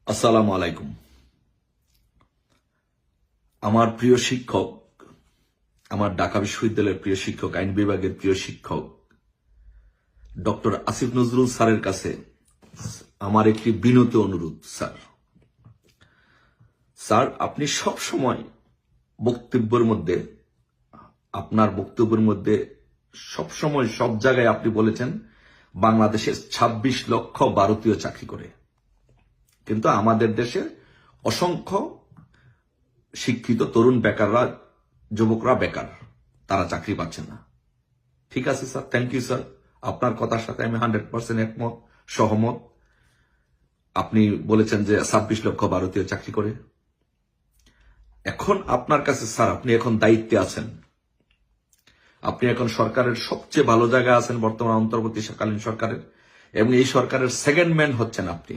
আসসালামু আলাইকুম। আমার প্রিয় শিক্ষক, আমার ঢাকা বিশ্ববিদ্যালয়ের প্রিয় শিক্ষক, আইন বিভাগের প্রিয় শিক্ষক ডক্টর আসিফ নজরুল স্যারের কাছে আমার একটি বিনীত অনুরোধ। স্যার, আপনি সব সময় আপনার বক্তব্যের মধ্যে সবসময় সব জায়গায় আপনি বলেছেন বাংলাদেশে ২৬ লক্ষ ভারতীয় চাকরি করে, কিন্তু আমাদের দেশে অসংখ্য শিক্ষিত তরুণ বেকাররা, যুবকরা বেকার, তারা চাকরি পাচ্ছে না। ঠিক আছে স্যার, থ্যাংক ইউ স্যার। আপনার কথার সাথে আমি 100% একমত, সহমত। আপনি বলেছেন যে ২৬ লক্ষ ভারতীয় চাকরি করে। এখন আপনার কাছে স্যার, আপনি এখন দায়িত্বে আছেন, আপনি এখন সরকারের সবচেয়ে ভালো জায়গায় আছেন বর্তমান অন্তর্বর্তীকালীন সরকারের, এবং এই সরকারের সেকেন্ড ম্যান হচ্ছেন আপনি।